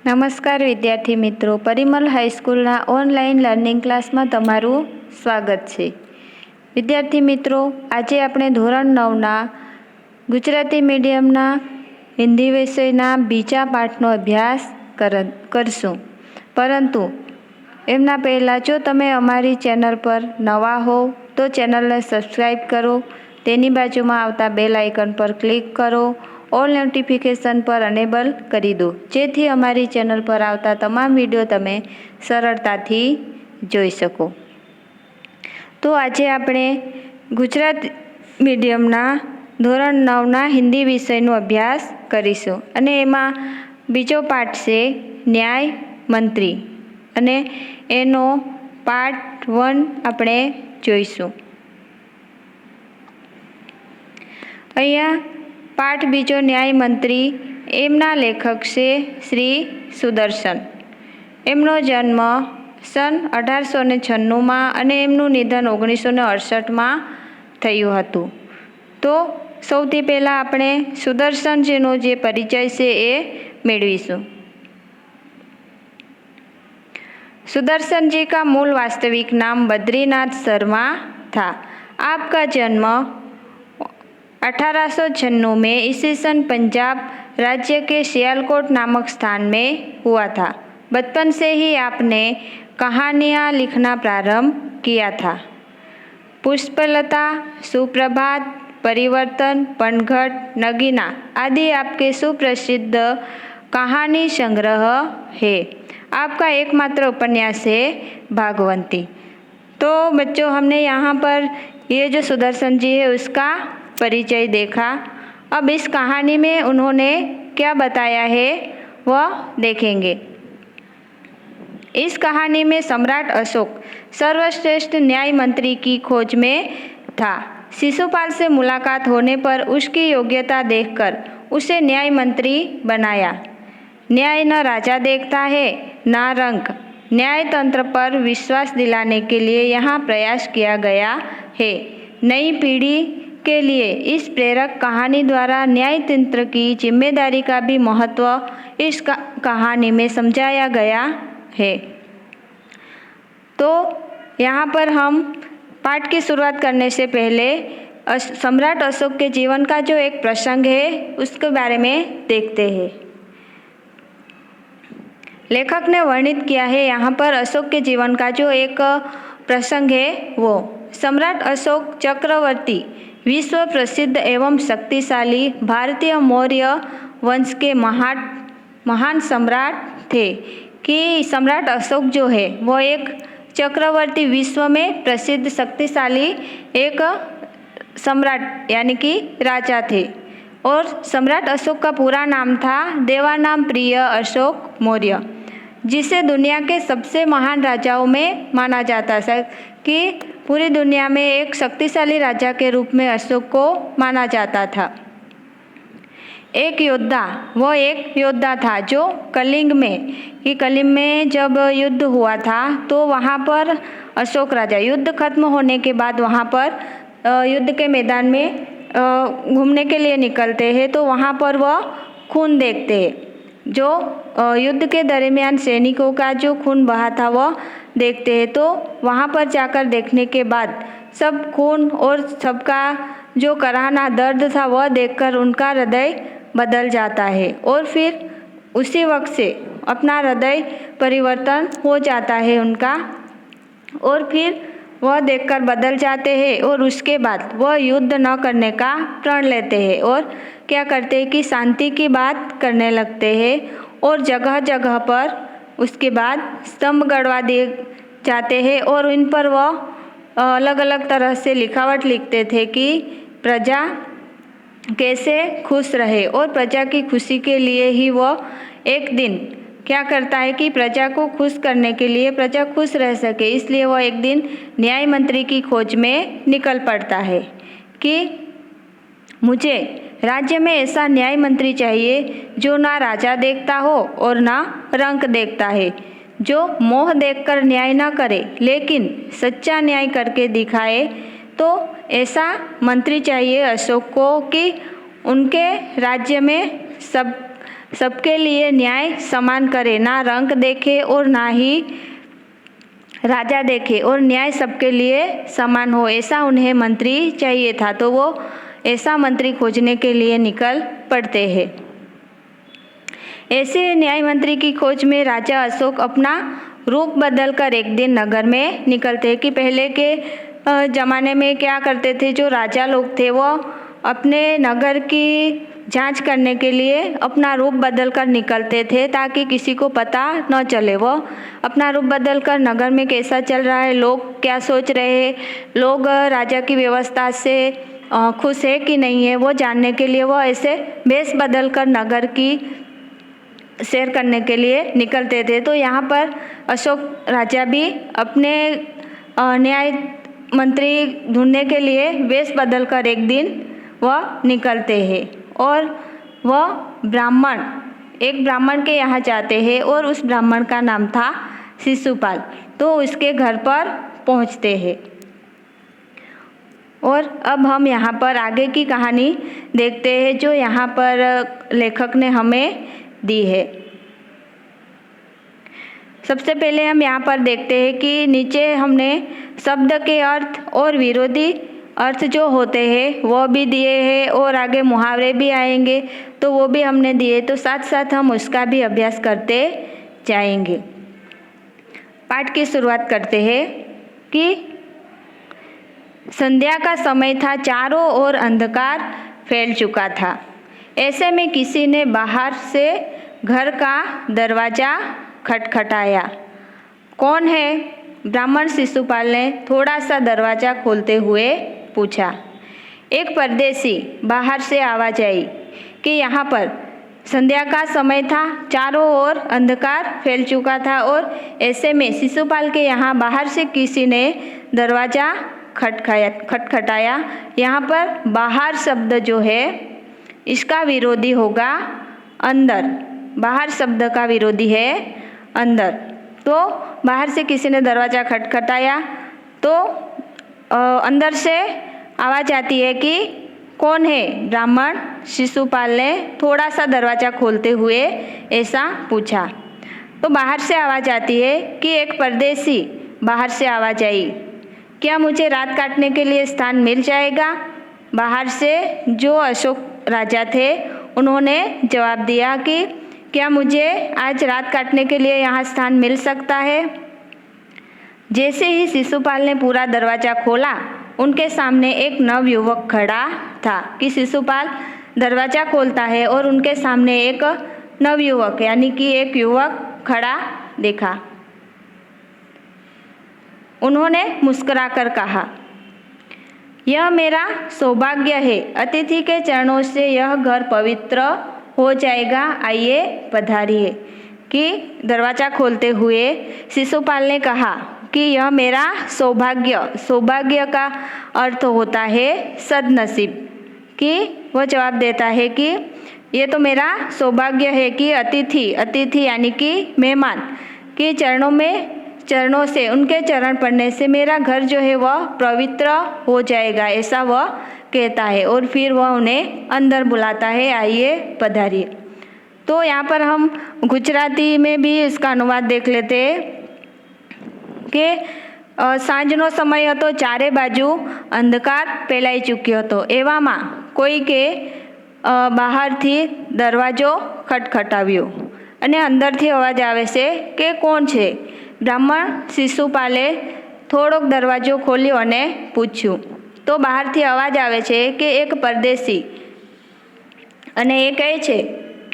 नमस्कार विद्यार्थी मित्रों, परिमल हाईस्कूलना ऑनलाइन लर्निंग क्लास में तमारू स्वागत है। विद्यार्थी मित्रों, आज आपणे धोरण 9 गुजराती मीडियमना हिंदी विषयना बीजा पाठनो अभ्यास करशुं। परंतु एमना पहला जो तमे अमारी चेनल पर नवा हो तो चेनल ने सब्सक्राइब करो, तेनी बाजुमां आवता बेल आइकन पर क्लिक करो, ऑल नोटिफिकेशन पर अनेबल करी दो, जेथी अमारी चेनल पर आवता तमाम विडियो तमे सरळताथी जोई शको। तो आजे आपणे गुजरात मीडियमना धोरण 9 हिंदी विषयनो अभ्यास करीशुं अने एमां बीजो पाठ छे न्याय मंत्री अने एनो पार्ट 1 आपणे जोईशुं। अहींया पाठ बीजो न्याय मंत्री एमना लेखक छे श्री सुदर्शन। एमनो जन्म सन 1896 में अने एमनुं निधन 1968 में थयुं हतुं। तो सौथी पहला आपणे सुदर्शनजीनो जे परिचय छे ए मेळवीशुं। सुदर्शन जी का मूल वास्तविक नाम बद्रीनाथ शर्मा था। आपका जन्म 1896 में ईस्वीसन पंजाब राज्य के सियालकोट नामक स्थान में हुआ था। बचपन से ही आपने कहानियाँ लिखना प्रारंभ किया था। पुष्पलता, सुप्रभात, परिवर्तन, पनघट, नगीना आदि आपके सुप्रसिद्ध कहानी संग्रह है। आपका एकमात्र उपन्यास है भागवंती। तो बच्चों, हमने यहाँ पर ये जो सुदर्शन जी है उसका परिचय देखा। अब इस कहानी में उन्होंने क्या बताया है वह देखेंगे। इस कहानी में सम्राट अशोक सर्वश्रेष्ठ न्याय मंत्री की खोज में था। शिशुपाल से मुलाकात होने पर उसकी योग्यता देखकर उसे न्याय मंत्री बनाया। न्याय न राजा देखता है न रंक। न्याय तंत्र पर विश्वास दिलाने के लिए यहाँ प्रयास किया गया है। नई पीढ़ी के लिए इस प्रेरक कहानी द्वारा न्याय तंत्र की जिम्मेदारी का भी महत्व इस कहानी में समझाया गया है। तो यहाँ पर हम पाठ की शुरुआत करने से पहले सम्राट अशोक के जीवन का जो एक प्रसंग है उसके बारे में देखते हैं। लेखक ने वर्णित किया है यहाँ पर अशोक के जीवन का जो एक प्रसंग है वो। सम्राट अशोक चक्रवर्ती विश्व प्रसिद्ध एवं शक्तिशाली भारतीय मौर्य वंश के महान सम्राट थे। कि सम्राट अशोक जो है वो एक चक्रवर्ती, विश्व में प्रसिद्ध शक्तिशाली एक सम्राट यानी कि राजा थे। और सम्राट अशोक का पूरा नाम था देवानाम प्रिय अशोक मौर्य, जिसे दुनिया के सबसे महान राजाओं में माना जाता है। कि पूरी दुनिया में एक शक्तिशाली राजा के रूप में अशोक को माना जाता था। एक योद्धा था जो कलिंग में जब युद्ध हुआ था तो वहाँ पर अशोक राजा युद्ध खत्म होने के बाद वहाँ पर युद्ध के मैदान में घूमने के लिए निकलते हैं। तो वहाँ पर वह खून देखते हैं। जो युद्ध के दरमियान सैनिकों का जो खून बहा था वह देखते हैं। तो वहाँ पर जाकर देखने के बाद सब खून और सबका जो कराहना दर्द था वह देखकर उनका हृदय बदल जाता है। और फिर उसी वक्त से अपना हृदय परिवर्तन हो जाता है उनका। और फिर वह देखकर बदल जाते हैं और उसके बाद वह युद्ध न करने का प्रण लेते हैं और क्या करते हैं कि शांति की बात करने लगते हैं। और जगह जगह पर उसके बाद स्तंभ गड़वा दिए जाते हैं और इन पर वह अलग अलग तरह से लिखावट लिखते थे कि प्रजा कैसे खुश रहे। और प्रजा की खुशी के लिए ही वह एक दिन क्या करता है कि प्रजा को खुश करने के लिए, प्रजा खुश रह सके, इसलिए वह एक दिन न्याय मंत्री की खोज में निकल पड़ता है कि मुझे राज्य में ऐसा न्याय मंत्री चाहिए जो ना राजा देखता हो और ना रंक देखता है, जो मोह देखकर न्याय ना करे लेकिन सच्चा न्याय करके दिखाए। तो ऐसा मंत्री चाहिए अशोक को कि उनके राज्य में सबके लिए न्याय समान करे, ना रंग देखे और ना ही राजा देखे, और न्याय सबके लिए समान हो, ऐसा उन्हें मंत्री चाहिए था। तो वो ऐसा मंत्री खोजने के लिए निकल पड़ते हैं। ऐसे न्याय मंत्री की खोज में राजा अशोक अपना रूप बदलकर एक दिन नगर में निकलते हैं। कि पहले के ज़माने में क्या करते थे, जो राजा लोग थे वो अपने नगर की जांच करने के लिए अपना रूप बदलकर निकलते थे, ताकि किसी को पता न चले। वो अपना रूप बदलकर नगर में कैसा चल रहा है, लोग क्या सोच रहे हैं, लोग राजा की व्यवस्था से खुश है कि नहीं है, वो जानने के लिए वो ऐसे वेश बदलकर नगर की सैर करने के लिए निकलते थे। तो यहाँ पर अशोक राजा भी अपने न्याय मंत्री ढूंढने के लिए वेश बदलकर एक दिन वह निकलते हैं, और वह एक ब्राह्मण के यहाँ जाते हैं, और उस ब्राह्मण का नाम था शिशुपाल। तो उसके घर पर पहुँचते हैं। और अब हम यहाँ पर आगे की कहानी देखते हैं, जो यहाँ पर लेखक ने हमें दी है। सबसे पहले हम यहाँ पर देखते हैं कि नीचे हमने शब्द के अर्थ और विरोधी अर्थ जो होते हैं वो भी दिए हैं, और आगे मुहावरे भी आएंगे, तो वो भी हमने दिए। तो साथ साथ हम उसका भी अभ्यास करते जाएंगे। पाठ की शुरुआत करते हैं कि संध्या का समय था, चारों ओर अंधकार फैल चुका था। ऐसे में किसी ने बाहर से घर का दरवाज़ा खटखटाया। कौन है? ब्राह्मण शिशुपाल ने थोड़ा सा दरवाज़ा खोलते हुए पूछा। एक परदेसी बाहर से आवाज़ आई कि यहाँ पर संध्या का समय था, चारों ओर अंधकार फैल चुका था, और ऐसे में शिशुपाल के यहाँ बाहर से किसी ने दरवाज़ा खटखटाया। यहाँ पर बाहर शब्द जो है इसका विरोधी होगा अंदर। बाहर शब्द का विरोधी है अंदर। तो बाहर से किसी ने दरवाज़ा खटखटाया, तो अंदर से आवाज़ आती है कि कौन है? ब्राह्मण शिशुपाल ने थोड़ा सा दरवाज़ा खोलते हुए ऐसा पूछा। तो बाहर से आवाज़ आती है कि एक परदेसी बाहर से आवाज़ आई, क्या मुझे रात काटने के लिए स्थान मिल जाएगा? बाहर से जो अशोक राजा थे उन्होंने जवाब दिया कि क्या मुझे आज रात काटने के लिए यहाँ स्थान मिल सकता है? जैसे ही शिशुपाल ने पूरा दरवाज़ा खोला, उनके सामने एक नवयुवक खड़ा था। कि शिशुपाल दरवाज़ा खोलता है और उनके सामने एक नवयुवक यानी कि एक युवक खड़ा देखा। उन्होंने मुस्कुराकर कहा, यह मेरा सौभाग्य है, अतिथि के चरणों से यह घर पवित्र हो जाएगा, आइए पधारिए। कि दरवाज़ा खोलते हुए शिशुपाल ने कहा कि यह मेरा सौभाग्य का अर्थ होता है सद्नसीब। कि वह जवाब देता है कि ये तो मेरा सौभाग्य है कि अतिथि यानी कि मेहमान के चरणों से उनके चरण पड़ने से मेरा घर जो है वह पवित्र हो जाएगा, ऐसा वह कहता है। और फिर वह उन्हें अंदर बुलाता है, आइए पधारिए। तो यहाँ पर हम गुजराती में भी इसका अनुवाद देख लेते हैं કે સાંજનો સમય હતો, ચારે બાજુ અંધકાર ફેલાઈ ચૂક્યો હતો। એવામાં કોઈકે બહારથી દરવાજો ખટખટાવ્યો અને અંદરથી અવાજ આવે છે કે કોણ છે? બ્રાહ્મણ શિશુપાલે થોડોક દરવાજો ખોલ્યો અને પૂછ્યું। તો બહારથી અવાજ આવે છે કે એક પરદેશી, અને એ કહે છે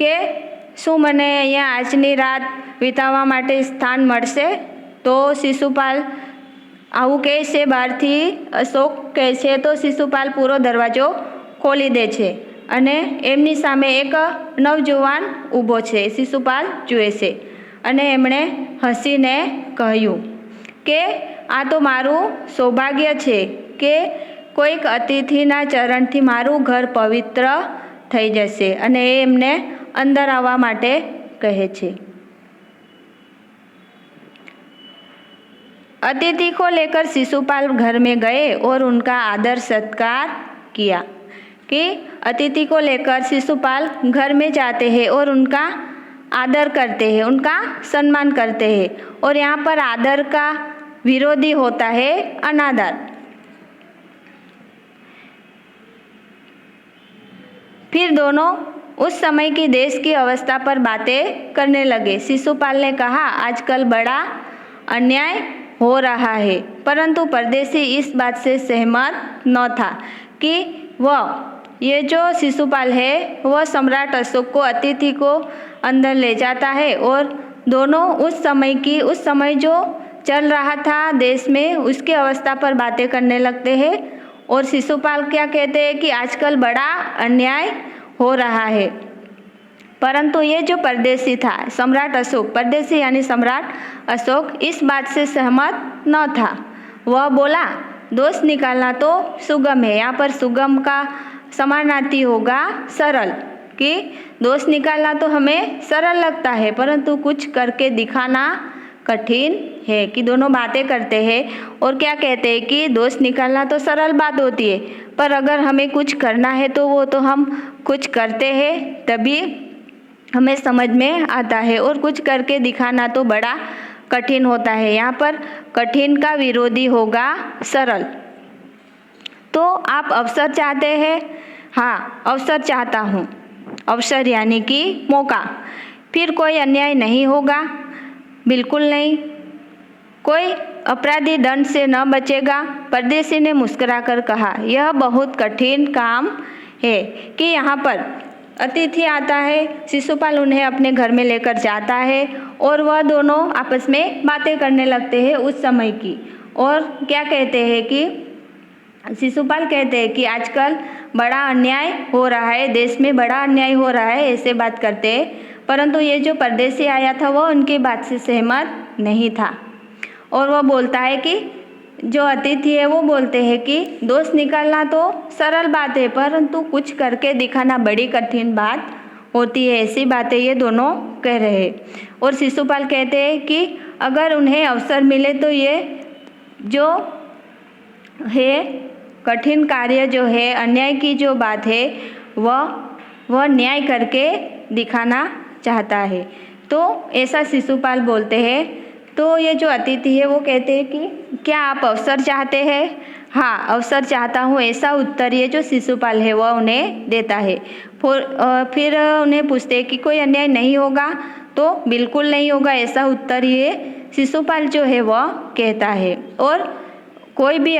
કે શું મને અહીંયા આજની રાત વિતાવવા માટે સ્થાન મળશે? તો શિશુપાલ આવું કહે છે, બહારથી અશોક કહે છે। તો શિશુપાલ પૂરો દરવાજો ખોલી દે છે અને એમની સામે એક નવજુવાન ઊભો છે। શિશુપાલ જુએ છે અને એમણે હસીને કહ્યું કે આ તો મારું સૌભાગ્ય છે કે કોઈક અતિથિના ચરણથી મારું ઘર પવિત્ર થઈ જશે। અને એ એમને અંદર આવવા માટે કહે છે। अतिथि को लेकर शिशुपाल घर में गए और उनका आदर सत्कार किया। कि अतिथि को लेकर शिशुपाल घर में जाते हैं और उनका आदर करते हैं, उनका सम्मान करते हैं। और यहाँ पर आदर का विरोधी होता है अनादर। फिर दोनों उस समय की देश की अवस्था पर बातें करने लगे। शिशुपाल ने कहा, आजकल बड़ा अन्याय हो रहा है, परंतु परदेशी इस बात से सहमत न था कि ये जो शिशुपाल है वह सम्राट अशोक को अतिथि को अंदर ले जाता है और दोनों उस समय जो चल रहा था देश में उसकी अवस्था पर बातें करने लगते हैं। और शिशुपाल क्या कहते हैं कि आजकल बड़ा अन्याय हो रहा है, परंतु ये जो परदेशी था सम्राट अशोक, परदेशी यानी सम्राट अशोक, इस बात से सहमत न था। वह बोला, दोष निकालना तो सुगम है। यहाँ पर सुगम का समानार्थी होगा सरल, कि दोष निकालना तो हमें सरल लगता है परंतु कुछ करके दिखाना कठिन है। कि दोनों बातें करते हैं और क्या कहते हैं कि दोष निकालना तो सरल बात होती है, पर अगर हमें कुछ करना है तो वो तो हम कुछ करते हैं तभी हमें समझ में आता है, और कुछ करके दिखाना तो बड़ा कठिन होता है। यहाँ पर कठिन का विरोधी होगा सरल। तो आप अवसर चाहते हैं? हाँ, अवसर चाहता हूँ। अवसर यानी कि मौका। फिर कोई अन्याय नहीं होगा, बिल्कुल नहीं। कोई अपराधी दंड से न बचेगा। परदेशी ने मुस्कुराकर कहा, यह बहुत कठिन काम है। कि यहाँ पर अतिथि आता है, शिशुपाल उन्हें अपने घर में लेकर जाता है और वह दोनों आपस में बातें करने लगते हैं उस समय की। और क्या कहते हैं कि शिशुपाल कहते हैं कि आजकल बड़ा अन्याय हो रहा है, देश में बड़ा अन्याय हो रहा है, ऐसे बात करते हैं। परंतु ये जो परदेशी आया था वह उनकी बात से सहमत नहीं था। और वह बोलता है कि जो अतिथि है वो बोलते हैं कि दोष निकालना तो सरल बात है परंतु कुछ करके दिखाना बड़ी कठिन बात होती है। ऐसी बातें ये दोनों कह रहे हैं। और शिशुपाल कहते हैं कि अगर उन्हें अवसर मिले तो ये जो है कठिन कार्य जो है, अन्याय की जो बात है वह न्याय करके दिखाना चाहता है। तो ऐसा शिशुपाल बोलते हैं। तो ये जो अतिथि है वो कहते हैं कि क्या आप अवसर चाहते हैं? हाँ, अवसर चाहता हूँ, ऐसा उत्तर ये जो शिशुपाल है वह उन्हें देता है। फिर उन्हें पूछते हैं कि कोई अन्याय नहीं होगा? तो बिल्कुल नहीं होगा, ऐसा उत्तर ये शिशुपाल जो है वह कहता है। और कोई भी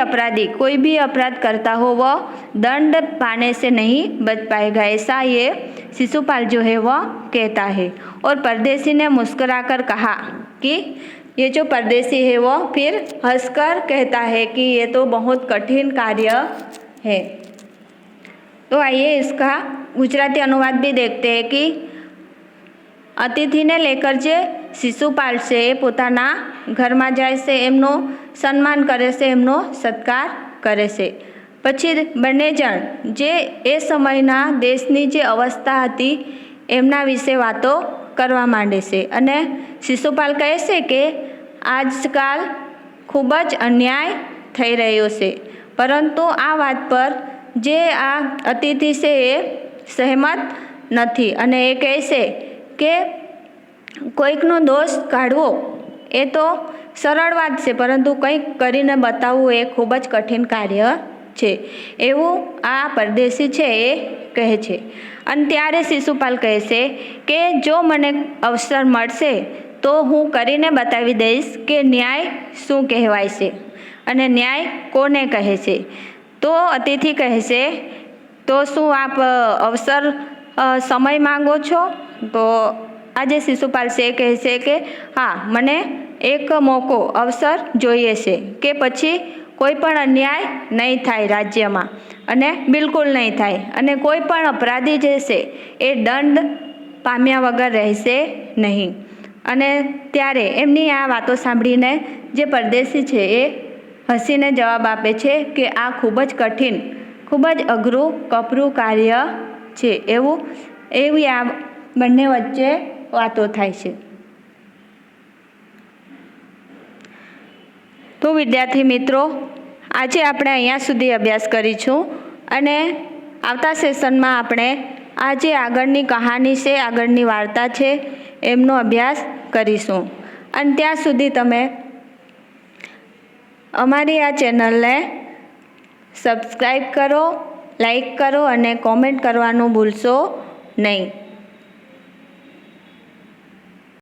अपराध करता हो वह दंड पाने से नहीं बच पाएगा, ऐसा ये शिशुपाल जो है वह कहता है। और परदेशी ने मुस्कुराकर कहा कि ये जो परदेशी है वो फिर हंसकर कहता है कि ये तो बहुत कठिन कार्य है। तो आइए इसका गुजराती अनुवाद भी देखते हैं कि अतिथिने लेकर जे शिशुपाल से પોતાના ઘરમાં જાય છે, એમનો સન્માન કરે છે, એમનો સત્કાર કરે છે। પછી બંને જણ જે એ સમયના દેશની જે અવસ્થા હતી એમના વિશે વાતો કરવા માંડે છે। અને શિશુપાલ કહે છે કે આજકાલ ખૂબ જ અન્યાય થઈ રહ્યો છે, પરંતુ આ વાત પર જે આ અતિથિ છે એ સહેમત નથી અને એ કહે છે કે કોઈકનો દોષ કાઢવો એ તો સરળ વાત છે, પરંતુ કંઈક કરીને બતાવવું એ ખૂબ જ કઠિન કાર્ય છે, એવું આ પરદેશી છે એ કહે છે। અને ત્યારે શિશુપાલ કહે છે કે જો મને અવસર મળશે તો હું કરીને બતાવી દઈશ કે ન્યાય શું કહેવાય છે અને ન્યાય કોને કહે છે। તો અતિથિ કહે છે, તો શું આપ અવસર સમય માંગો છો? તો આજે શિશુપાલ છે કહે છે કે હા, મને એક મોકો અવસર જોઈએ છે કે પછી કોઈ પણ અન્યાય નહીં થાય રાજ્યમાં અને બિલકુલ નહીં થાય અને કોઈ પણ અપરાધી જે છે એ દંડ પામ્યા વગર રહેશે નહીં। અને ત્યારે એમની આ વાતો સાંભળીને જે પરદેશી છે એ હસીને જવાબ આપે છે કે આ ખૂબ જ કઠિન, ખૂબ જ અઘરું કપરું કાર્ય છે, એવી આ બંને વચ્ચે વાતો થાય છે। તો વિદ્યાર્થી મિત્રો, આજે આપણે અહીંયા સુધી અભ્યાસ કરીશું અને આવતા સેશનમાં આપણે આ જે આગળની કહાની છે, આગળની વાર્તા છે, એમનો અભ્યાસ કરીશું. અને ત્યાં સુધી તમે અમારી આ ચેનલને સબસ્ક્રાઈબ કરો, લાઈક કરો અને કોમેન્ટ કરવાનું ભૂલશો નહીં.